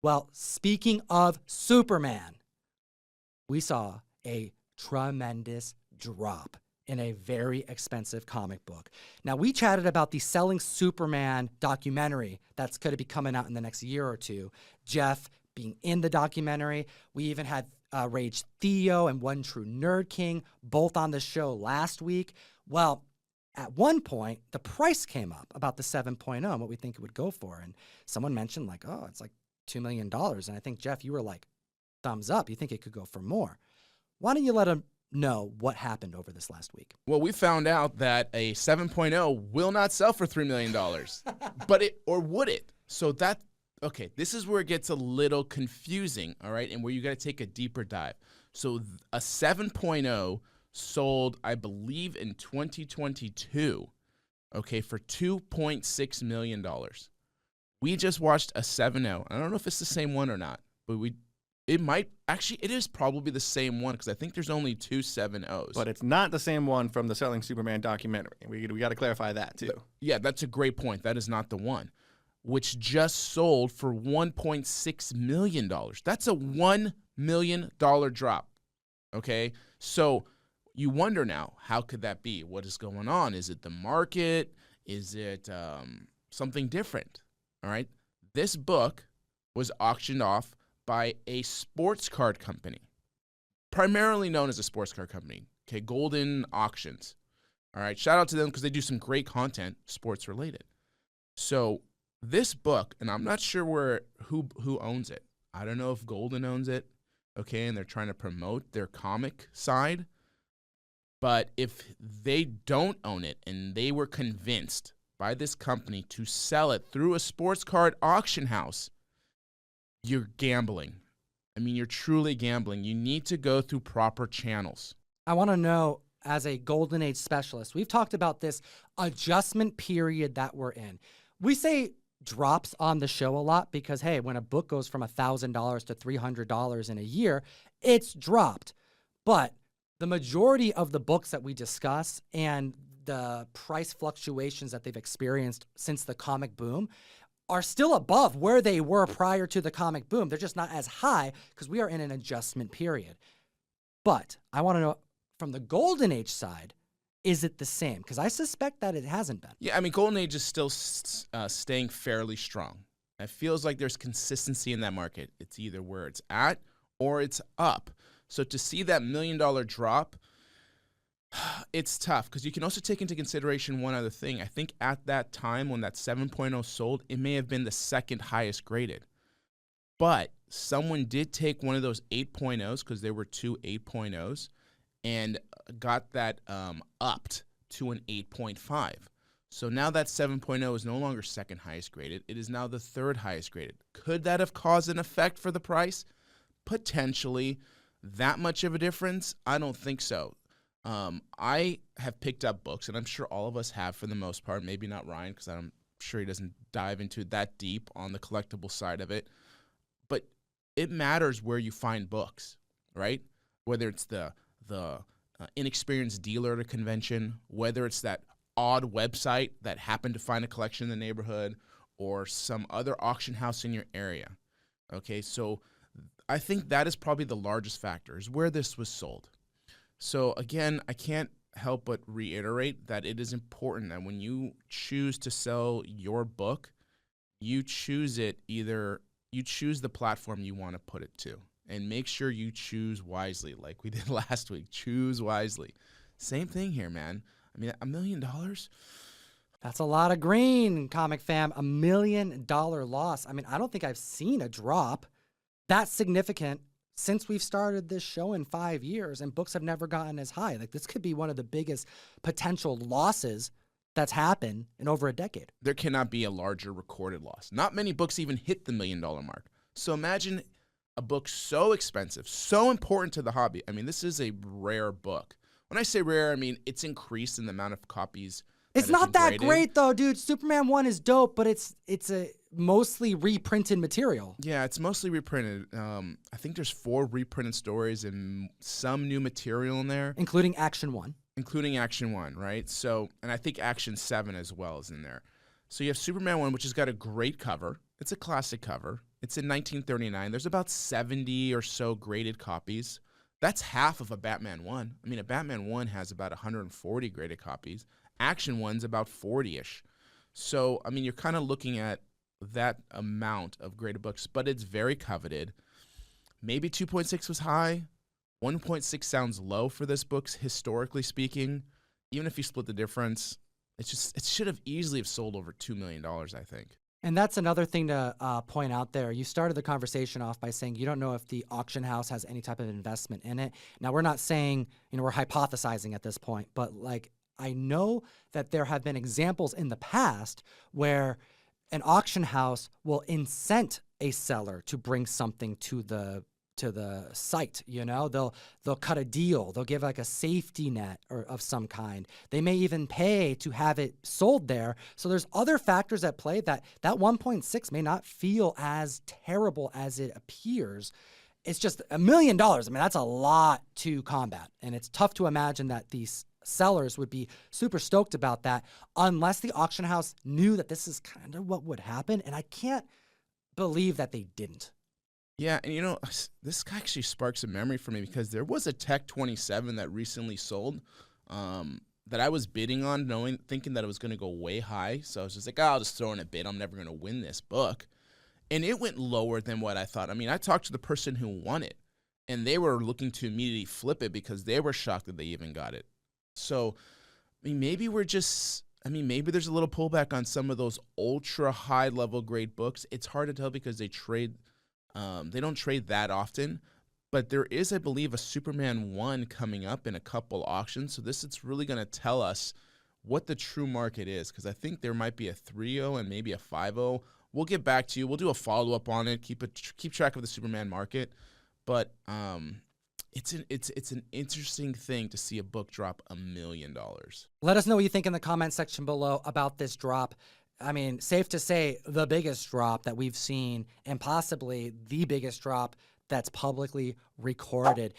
Well, speaking of Superman, we saw a tremendous drop in a very expensive comic book. Now, we chatted about the Selling Superman documentary that's going to be coming out in the next year or two. Jeff being in the documentary. We even had Rage Theo and One True Nerd King both on the show last week. Well, at one point, the price came up about the 7.0 and what we think it would go for. And someone mentioned like, oh, it's like $2 million. And I think, Jeff, you were like, thumbs up. You think it could go for more. Why don't you let them know what happened over this last week? Well, we found out that a 7.0 will not sell for $3 million. But or would it? So that, okay, this is where it gets a little confusing, all right, and where you got to take a deeper dive. So a 7.0 sold, I believe, in 2022, okay, for $2.6 million. We just watched a 7.0. I don't know if it's the same one or not, but it is probably the same one because I think there's only two 7.0s. But it's not the same one from the Selling Superman documentary. We got to clarify that, too. Yeah, that's a great point. That is not the one, which just sold for $1.6 million. That's a $1 million drop, okay? So you wonder now, how could that be? What is going on? Is it the market? Is it something different? All right? This book was auctioned off by a sports card company, primarily known as a sports card company, okay, Golden Auctions. All right, shout out to them because they do some great content, sports related. So this book, and I'm not sure who owns it. I don't know if Golden owns it, okay, and they're trying to promote their comic side. But if they don't own it and they were convinced by this company to sell it through a sports card auction house, you're gambling. I mean, you're truly gambling. You need to go through proper channels. I want to know, as a Golden Age specialist, we've talked about this adjustment period that we're in. We say drops on the show a lot because, hey, when a book goes from $1,000 to $300 in a year, it's dropped. But the majority of the books that we discuss and the price fluctuations that they've experienced since the comic boom are still above where they were prior to the comic boom. They're just not as high because we are in an adjustment period. But I want to know, from the Golden Age side, is it the same? Because I suspect that it hasn't been. Yeah, I mean, Golden Age is still staying fairly strong. It feels like there's consistency in that market. It's either where it's at or it's up. So to see that $1 million drop, it's tough because you can also take into consideration one other thing. I think at that time when that 7.0 sold, it may have been the second highest graded. But someone did take one of those 8.0s, because there were two 8.0s, and got that upped to an 8.5. So now that 7.0 is no longer second highest graded. It is now the third highest graded. Could that have caused an effect for the price? Potentially. That much of a difference? I don't think so. I have picked up books, and I'm sure all of us have for the most part, maybe not Ryan, because I'm sure he doesn't dive into that deep on the collectible side of it. But it matters where you find books, right? Whether it's the inexperienced dealer at a convention, whether it's that odd website that happened to find a collection in the neighborhood, or some other auction house in your area. Okay, so I think that is probably the largest factor, is where this was sold. So again, I can't help but reiterate that it is important that when you choose to sell your book, you choose the platform you want to put it to, and make sure you choose wisely, like we did last week. Choose wisely. Same thing here, man. I mean, $1 million? That's a lot of green, Comic Fam. $1 million loss. I mean, I don't think I've seen a drop that significant since we've started this show in 5 years, and books have never gotten as high. Like, this could be one of the biggest potential losses that's happened in over a decade. There cannot be a larger recorded loss. Not many books even hit the $1 million mark. So imagine a book so expensive, so important to the hobby. I mean, this is a rare book. When I say rare, I mean it's increased in the amount of copies. It's not that great, though, dude. Superman 1 is dope, but it's a mostly reprinted material. Yeah, it's mostly reprinted. I think there's 4 reprinted stories and some new material in there. Including Action 1. Including Action 1, right? So, and I think Action 7 as well is in there. So you have Superman 1, which has got a great cover. It's a classic cover. It's in 1939. There's about 70 or so graded copies. That's half of a Batman 1. I mean, a Batman 1 has about 140 graded copies. Action 1's about 40-ish. So, I mean, you're kind of looking at that amount of graded books, but it's very coveted. Maybe 2.6 was high. 1.6 sounds low for this book, historically speaking. Even if you split the difference, it should have easily have sold over $2 million, I think. And that's another thing to point out there. You started the conversation off by saying you don't know if the auction house has any type of investment in it. Now, we're not saying, we're hypothesizing at this point, but like, I know that there have been examples in the past where an auction house will incent a seller to bring something to the site. They'll cut a deal. They'll give like a safety net or of some kind. They may even pay to have it sold there. So there's other factors at play that 1.6 may not feel as terrible as it appears. It's just $1 million. I mean, that's a lot to combat, and it's tough to imagine that these sellers would be super stoked about that unless the auction house knew that this is kind of what would happen. And I can't believe that they didn't. Yeah, and this actually sparks a memory for me because there was a Tech 27 that recently sold that I was bidding on, thinking that it was going to go way high. So I was just like, I'll just throw in a bid. I'm never going to win this book. And it went lower than what I thought. I mean, I talked to the person who won it, and they were looking to immediately flip it because they were shocked that they even got it. So, I mean, maybe maybe there's a little pullback on some of those ultra high level grade books. It's hard to tell because they don't trade that often, but there is, I believe, a Superman 1 coming up in a couple auctions. So it's really going to tell us what the true market is, because I think there might be a 3.0 and maybe a 5.0. We'll get back to you. We'll do a follow-up on it, keep track of the Superman market. But it's an interesting thing to see a book drop $1 million. Let us know what you think in the comment section below about this drop. I mean, safe to say the biggest drop that we've seen, and possibly the biggest drop that's publicly recorded.